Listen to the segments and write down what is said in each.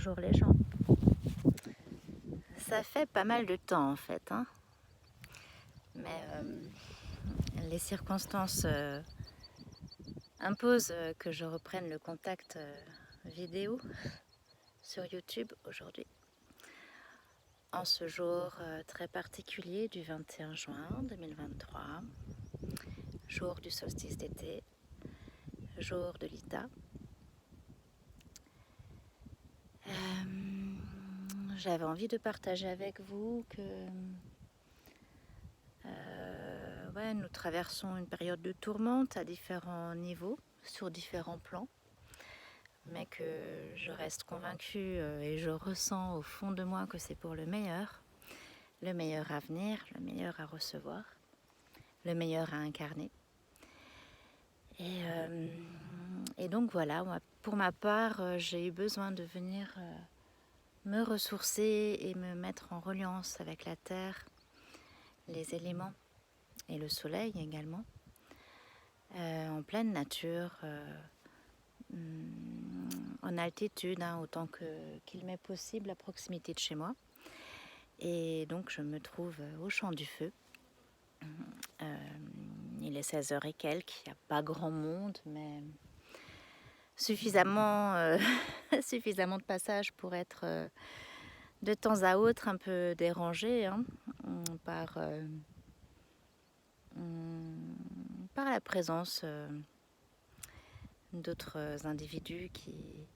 bonjour les gens. Ça fait pas mal de temps en fait, hein. Mais les circonstances imposent que je reprenne le contact vidéo sur YouTube aujourd'hui. En ce jour très particulier du 21 juin 2023, jour du solstice d'été, jour de l'Ita. J'avais envie de partager avec vous que nous traversons une période de tourmente à différents niveaux, sur différents plans, mais que je reste convaincue et je ressens au fond de moi que c'est pour le meilleur à venir, le meilleur à recevoir, le meilleur à incarner. Et donc voilà, moi, pour ma part, j'ai eu besoin de venir me ressourcer et me mettre en reliance avec la terre, les éléments et le soleil également, en pleine nature, en altitude, hein, autant qu'il m'est possible à proximité de chez moi. Et donc je me trouve au champ du feu. Il est 16h et quelques, il n'y a pas grand monde, mais suffisamment, suffisamment de passage pour être de temps à autre un peu dérangé, hein, par la présence d'autres individus qui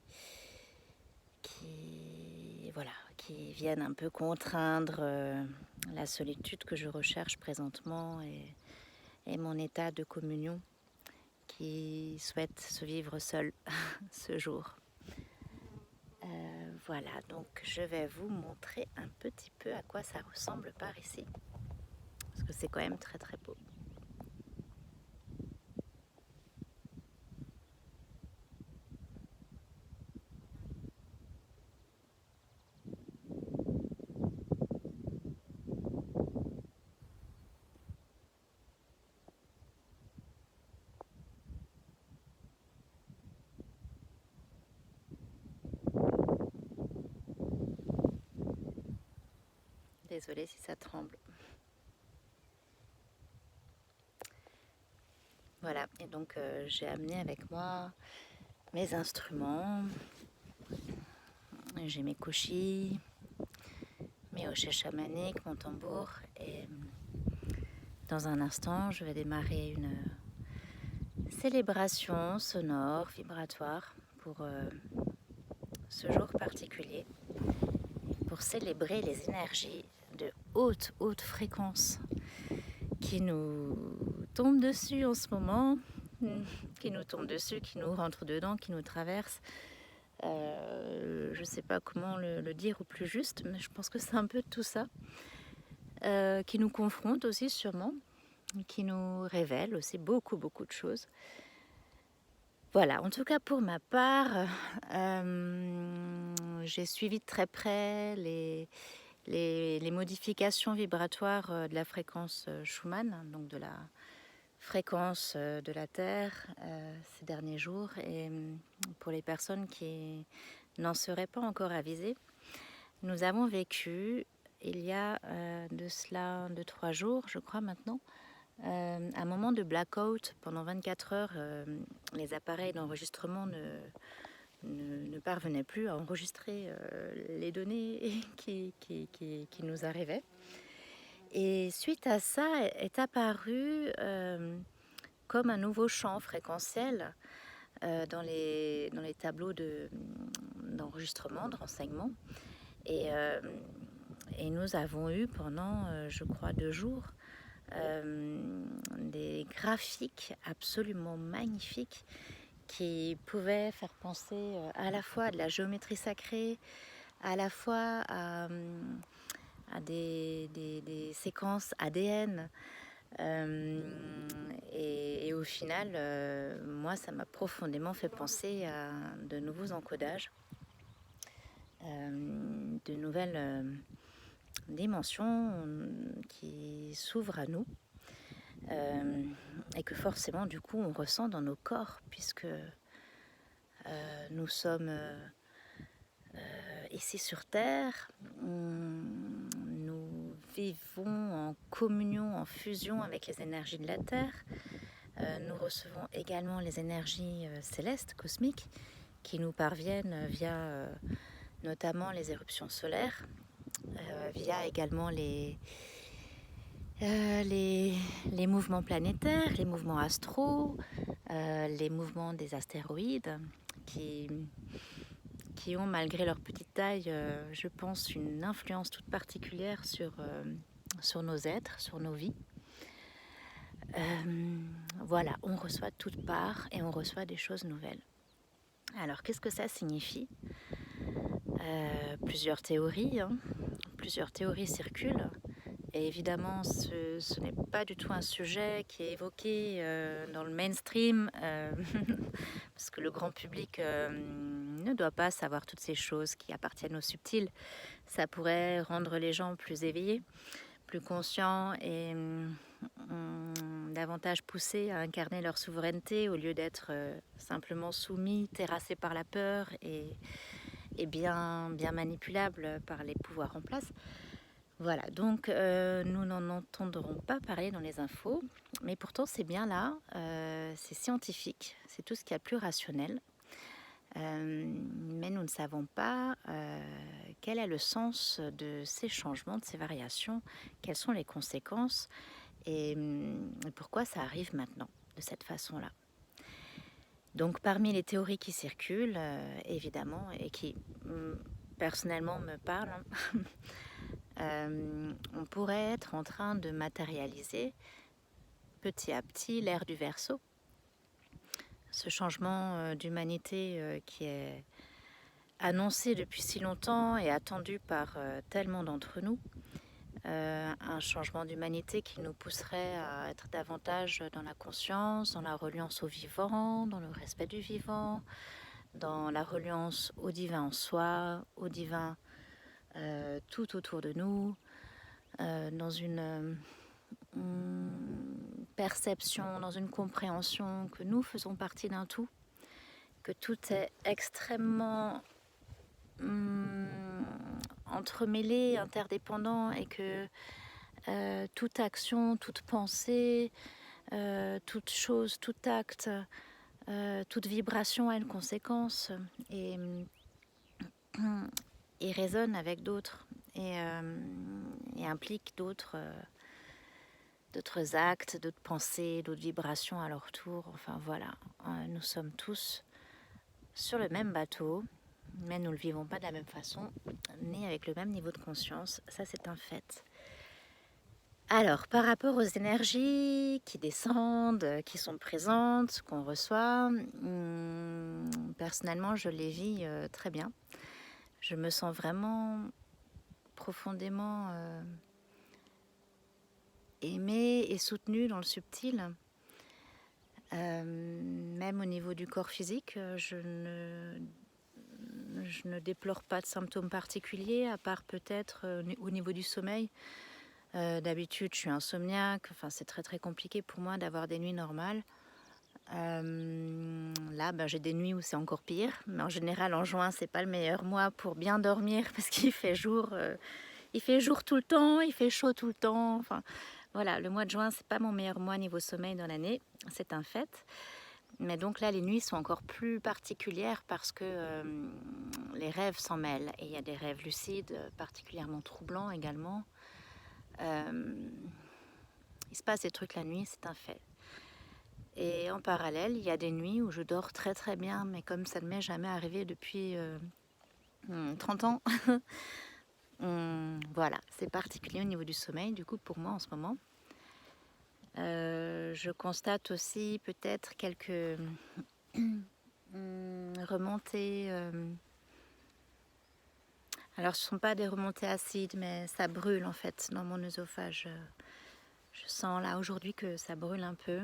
viennent un peu contraindre la solitude que je recherche présentement et mon état de communion qui souhaite se vivre seul ce jour. Voilà, donc je vais vous montrer un petit peu à quoi ça ressemble par ici, parce que c'est quand même très très beau. Désolée si ça tremble. Voilà, et donc j'ai amené avec moi mes instruments. J'ai mes koshis, mes hochets chamaniques, mon tambour. Et dans un instant, je vais démarrer une célébration sonore, vibratoire pour ce jour particulier, pour célébrer les énergies de haute fréquence qui nous tombent dessus en ce moment, qui nous tombent dessus, qui nous rentrent dedans, qui nous traversent. Je ne sais pas comment le dire au plus juste, mais je pense que c'est un peu tout ça, qui nous confronte aussi sûrement, qui nous révèle aussi beaucoup de choses. Voilà, en tout cas pour ma part, j'ai suivi de très près les modifications vibratoires de la fréquence Schumann, donc de la fréquence de la Terre ces derniers jours. Et pour les personnes qui n'en seraient pas encore avisées, nous avons vécu, il y a de cela 2-3 jours, je crois maintenant, un moment de blackout pendant 24 heures. Les appareils d'enregistrement ne parvenaient plus à enregistrer les données qui nous arrivaient. Et suite à ça est apparu comme un nouveau champ fréquentiel dans les tableaux d'enregistrement, de renseignement. Et nous avons eu pendant, je crois, 2 jours, des graphiques absolument magnifiques qui pouvaient faire penser à la fois à de la géométrie sacrée, à la fois à des séquences ADN. Et au final, moi, ça m'a profondément fait penser à de nouveaux encodages, de nouvelles dimensions qui s'ouvrent à nous, et que forcément, du coup, on ressent dans nos corps, puisque nous sommes ici sur Terre, nous vivons en communion, en fusion avec les énergies de la Terre. Nous recevons également les énergies célestes, cosmiques, qui nous parviennent via notamment les éruptions solaires, via également les mouvements planétaires, les mouvements astraux, les mouvements des astéroïdes qui ont, malgré leur petite taille, je pense, une influence toute particulière sur nos êtres, sur nos vies. Voilà, on reçoit de toutes parts et on reçoit des choses nouvelles. Alors, qu'est-ce que ça signifie ? Plusieurs théories circulent. Et évidemment, ce n'est pas du tout un sujet qui est évoqué dans le mainstream, parce que le grand public ne doit pas savoir toutes ces choses qui appartiennent au subtil. Ça pourrait rendre les gens plus éveillés, plus conscients et davantage poussés à incarner leur souveraineté au lieu d'être simplement soumis, terrassés par la peur et bien manipulables par les pouvoirs en place. Voilà, donc nous n'en entendrons pas parler dans les infos, mais pourtant c'est bien là, c'est scientifique, c'est tout ce qu'il y a de plus rationnel. Mais nous ne savons pas quel est le sens de ces changements, de ces variations, quelles sont les conséquences et pourquoi ça arrive maintenant de cette façon-là. Donc parmi les théories qui circulent, évidemment, et qui personnellement me parlent, on pourrait être en train de matérialiser petit à petit l'ère du Verseau. Ce changement d'humanité qui est annoncé depuis si longtemps et attendu par tellement d'entre nous. Un changement d'humanité qui nous pousserait à être davantage dans la conscience, dans la reliance au vivant, dans le respect du vivant, dans la reliance au divin en soi, au divin tout autour de nous, dans une perception, dans une compréhension que nous faisons partie d'un tout, que tout est extrêmement entremêlé, interdépendant et que toute action, toute pensée, toute chose, tout acte, toute vibration a une conséquence et résonne avec d'autres et implique d'autres actes, d'autres pensées, d'autres vibrations à leur tour. Enfin voilà, nous sommes tous sur le même bateau, mais nous ne le vivons pas de la même façon, ni avec le même niveau de conscience, ça c'est un fait. Alors, par rapport aux énergies qui descendent, qui sont présentes, qu'on reçoit, personnellement je les vis très bien. Je me sens vraiment profondément aimée et soutenue dans le subtil. Même au niveau du corps physique, je ne déplore pas de symptômes particuliers, à part peut-être au niveau du sommeil. D'habitude, je suis insomniaque, enfin, c'est très très compliqué pour moi d'avoir des nuits normales. Là, j'ai des nuits où c'est encore pire, mais en général, en juin, c'est pas le meilleur mois pour bien dormir parce qu'il fait jour tout le temps, il fait chaud tout le temps. Enfin, voilà, le mois de juin, c'est pas mon meilleur mois niveau sommeil dans l'année, c'est un fait. Mais donc là, les nuits sont encore plus particulières parce que les rêves s'en mêlent. Et il y a des rêves lucides particulièrement troublants également. Il se passe des trucs la nuit, c'est un fait. Et en parallèle, il y a des nuits où je dors très très bien, mais comme ça ne m'est jamais arrivé depuis 30 ans. Voilà, c'est particulier au niveau du sommeil, du coup, pour moi en ce moment. Je constate aussi peut-être quelques remontées. Alors, ce ne sont pas des remontées acides, mais ça brûle en fait dans mon œsophage. Je sens là aujourd'hui que ça brûle un peu.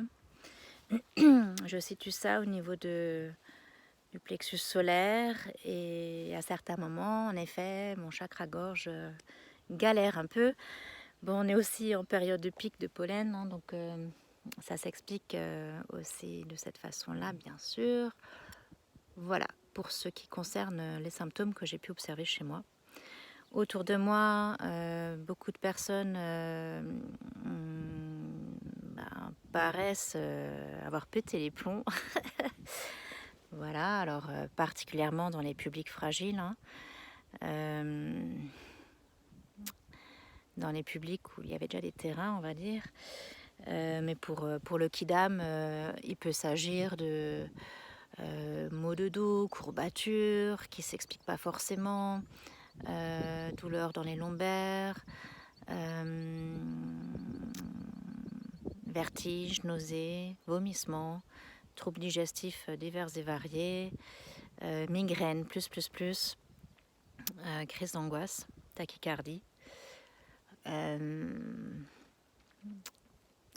Je situe ça au niveau du plexus solaire et à certains moments, en effet, mon chakra gorge galère un peu. Bon, on est aussi en période de pic de pollen, hein, donc ça s'explique aussi de cette façon-là, bien sûr. Voilà, pour ce qui concerne les symptômes que j'ai pu observer chez moi. Autour de moi, beaucoup de personnes paraissent avoir pété les plombs. Voilà, alors particulièrement dans les publics fragiles, hein. Dans les publics où il y avait déjà des terrains, on va dire. Mais pour le kidam, il peut s'agir de maux de dos, courbatures qui ne s'expliquent pas forcément, douleurs dans les lombaires, vertiges, nausées, vomissements, troubles digestifs divers et variés, migraines, crise d'angoisse, tachycardie,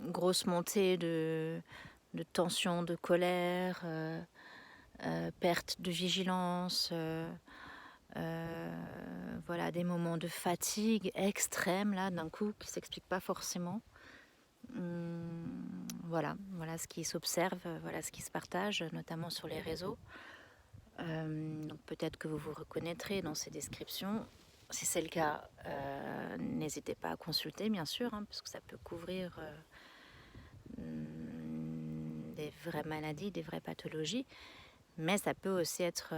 grosse montée de tension, de colère, perte de vigilance, voilà, des moments de fatigue extrême là d'un coup qui ne s'expliquent pas forcément. Voilà ce qui s'observe, voilà ce qui se partage, notamment sur les réseaux. Donc peut-être que vous vous reconnaîtrez dans ces descriptions. Si c'est le cas, n'hésitez pas à consulter, bien sûr, hein, parce que ça peut couvrir des vraies maladies, des vraies pathologies, mais ça peut aussi être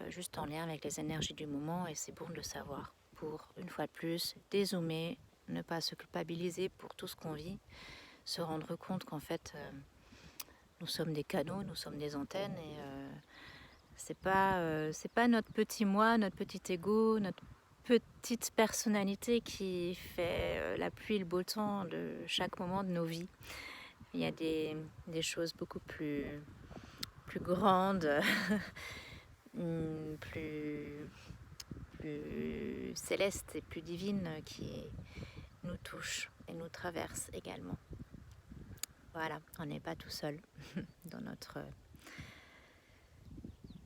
juste en lien avec les énergies du moment, et c'est bon de le savoir pour, une fois de plus, dézoomer, ne pas se culpabiliser pour tout ce qu'on vit, se rendre compte qu'en fait, nous sommes des canaux, nous sommes des antennes, et c'est pas notre petit moi, notre petit ego, notre petite personnalité qui fait la pluie et le beau temps de chaque moment de nos vies. Il y a des choses beaucoup plus grandes, plus célestes et plus divines qui nous touchent et nous traversent également. Voilà, on n'est pas tout seul dans notre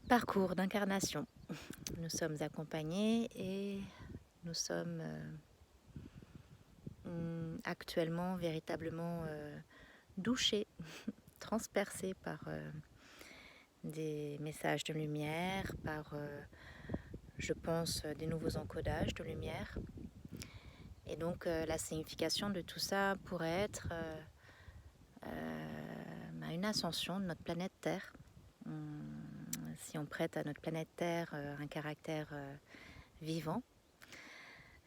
parcours d'incarnation. Nous sommes accompagnés et nous sommes actuellement véritablement douchés, transpercés par des messages de lumière, par, je pense, des nouveaux encodages de lumière. Et donc la signification de tout ça pourrait être une ascension de notre planète Terre. Si on prête à notre planète Terre un caractère vivant,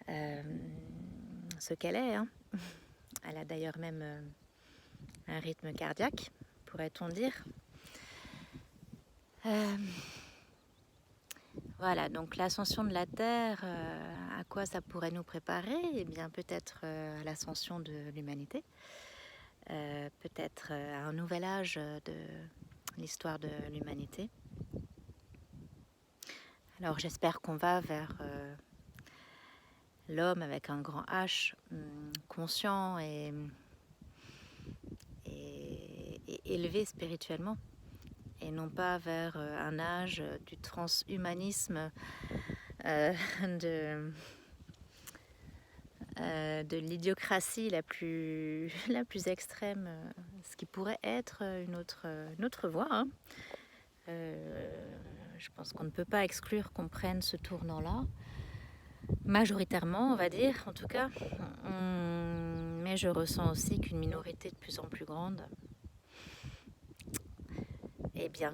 ce qu'elle est, hein. Elle a d'ailleurs même un rythme cardiaque, pourrait-on dire. Voilà, donc l'ascension de la Terre, à quoi ça pourrait nous préparer? Eh bien, peut-être à l'ascension de l'humanité, peut-être à un nouvel âge de l'histoire de l'humanité. Alors j'espère qu'on va vers l'homme avec un grand H, conscient et élevé spirituellement, et non pas vers un âge du transhumanisme, de l'idiocratie la plus extrême, ce qui pourrait être une autre voie, hein. Je pense qu'on ne peut pas exclure qu'on prenne ce tournant-là, majoritairement, on va dire, en tout cas. Mais je ressens aussi qu'une minorité de plus en plus grande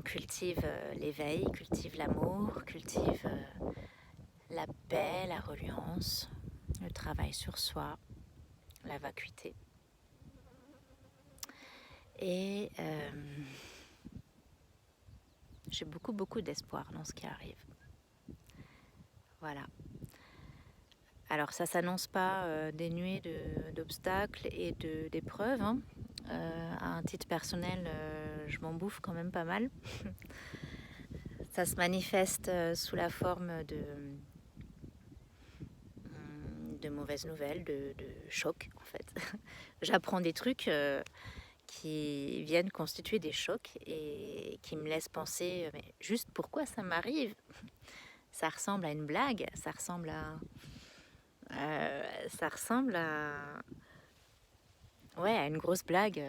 cultive l'éveil, cultive l'amour, cultive la paix, la reliance, le travail sur soi, la vacuité. Et j'ai beaucoup d'espoir dans ce qui arrive. Voilà. Alors ça s'annonce pas dénué d'obstacles et d'épreuves, hein. À un titre personnel, je m'en bouffe quand même pas mal. Ça se manifeste sous la forme de mauvaises nouvelles, de chocs en fait. J'apprends des trucs qui viennent constituer des chocs et qui me laissent penser, mais juste pourquoi ça m'arrive? Ça ressemble à une blague, ça ressemble à une grosse blague.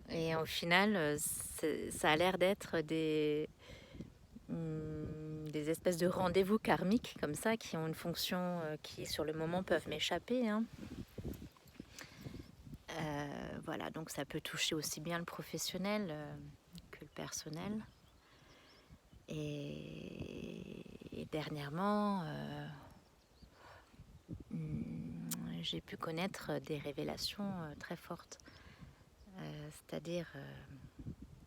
Et au final, ça a l'air d'être des des espèces de rendez-vous karmiques comme ça qui ont une fonction qui sur le moment peuvent m'échapper, hein. Voilà, donc ça peut toucher aussi bien le professionnel que le personnel. Et dernièrement, j'ai pu connaître des révélations très fortes, c'est-à-dire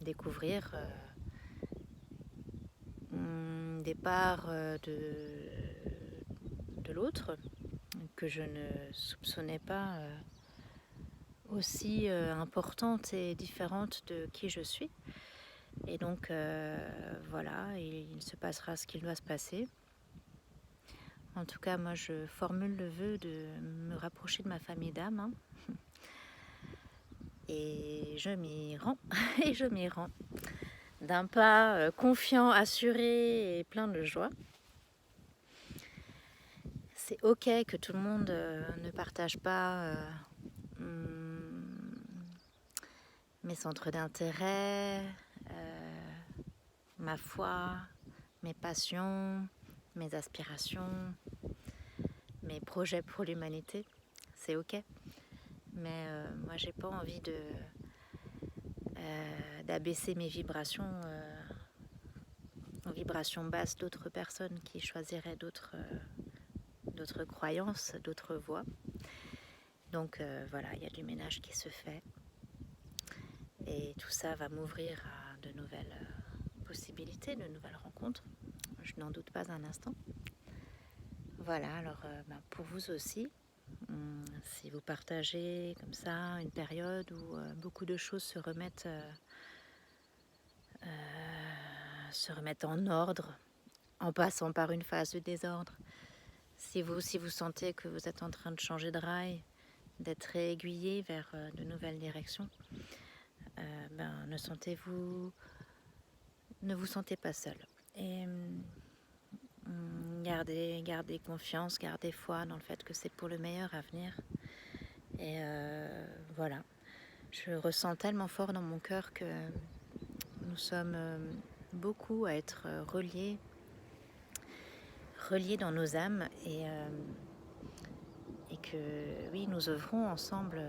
découvrir des parts de l'autre que je ne soupçonnais pas aussi importantes et différentes de qui je suis. Et donc voilà, il se passera ce qu'il doit se passer. En tout cas, moi je formule le vœu de me rapprocher de ma famille d'âme, hein. Et je m'y rends, et je m'y rends d'un pas confiant, assuré et plein de joie. C'est ok que tout le monde ne partage pas mes centres d'intérêt, ma foi, mes passions, mes aspirations, mes projets pour l'humanité. C'est ok. Mais moi, j'ai pas envie d'abaisser mes vibrations aux vibrations basses d'autres personnes qui choisiraient d'autres croyances, d'autres voies. Donc voilà, il y a du ménage qui se fait. Et tout ça va m'ouvrir à de nouvelles possibilités, de nouvelles rencontres. Je n'en doute pas un instant. Voilà, alors pour vous aussi, si vous partagez comme ça une période où beaucoup de choses se remettent en ordre, en passant par une phase de désordre, si vous sentez que vous êtes en train de changer de rail, d'être réaiguillé vers de nouvelles directions, ne vous sentez pas seul. Et gardez confiance, gardez foi dans le fait que c'est pour le meilleur à venir. Et voilà, je ressens tellement fort dans mon cœur que nous sommes beaucoup à être reliés dans nos âmes et que oui, nous œuvrons ensemble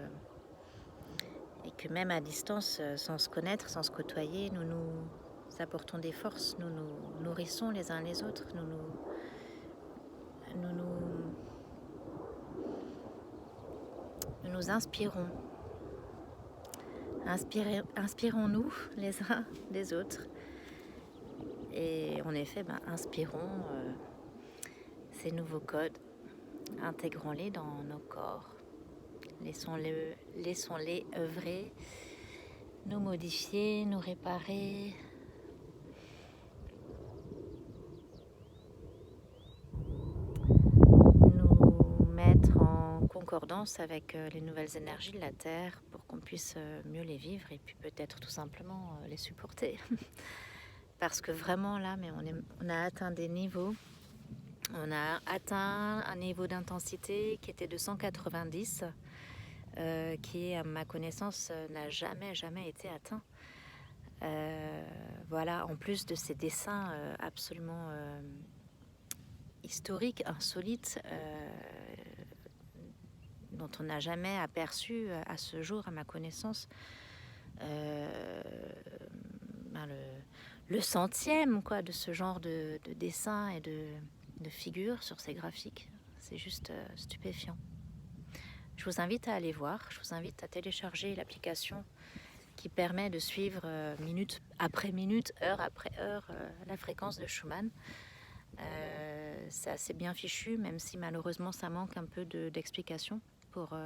et que même à distance, sans se connaître, sans se côtoyer, nous apportons des forces, nous nous nourrissons les uns les autres, nous nous inspirons. Inspirons-nous les uns des autres. Et en effet, inspirons ces nouveaux codes, intégrons-les dans nos corps. Laissons-les œuvrer, nous modifier, nous réparer. Nous mettre en concordance avec les nouvelles énergies de la Terre pour qu'on puisse mieux les vivre et puis peut-être tout simplement les supporter. Parce que vraiment là, mais on a atteint des niveaux. On a atteint un niveau d'intensité qui était de 190, qui, à ma connaissance, n'a jamais été atteint. Voilà, en plus de ces dessins absolument historiques, insolites, dont on n'a jamais aperçu à ce jour, à ma connaissance, le centième quoi, de ce genre de dessin et de figures sur ces graphiques. C'est juste stupéfiant. Je vous invite à aller voir, je vous invite à télécharger l'application qui permet de suivre minute après minute, heure après heure, la fréquence de Schumann. C'est assez bien fichu, même si malheureusement ça manque un peu d'explication pour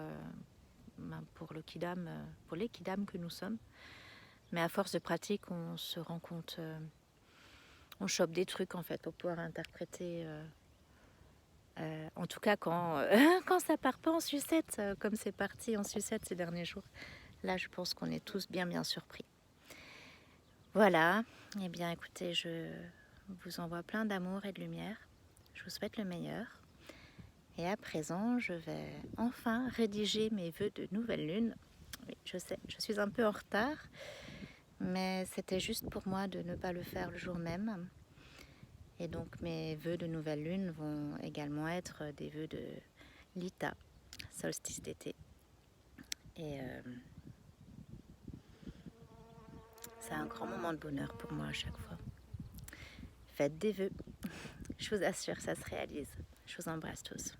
les kidam que nous sommes. Mais à force de pratique, on se rend compte, on chope des trucs en fait pour pouvoir interpréter. En tout cas, quand ça part pas en sucette, comme c'est parti en sucette ces derniers jours, là, je pense qu'on est tous bien surpris. Voilà. Eh bien, écoutez, je vous envoie plein d'amour et de lumière. Je vous souhaite le meilleur. Et à présent, je vais enfin rédiger mes vœux de nouvelle lune. Oui, je sais, je suis un peu en retard, mais c'était juste pour moi de ne pas le faire le jour même. Et donc mes vœux de nouvelle lune vont également être des vœux de Lita, solstice d'été. Et c'est un grand moment de bonheur pour moi à chaque fois. Faites des vœux, je vous assure, ça se réalise. Je vous embrasse tous.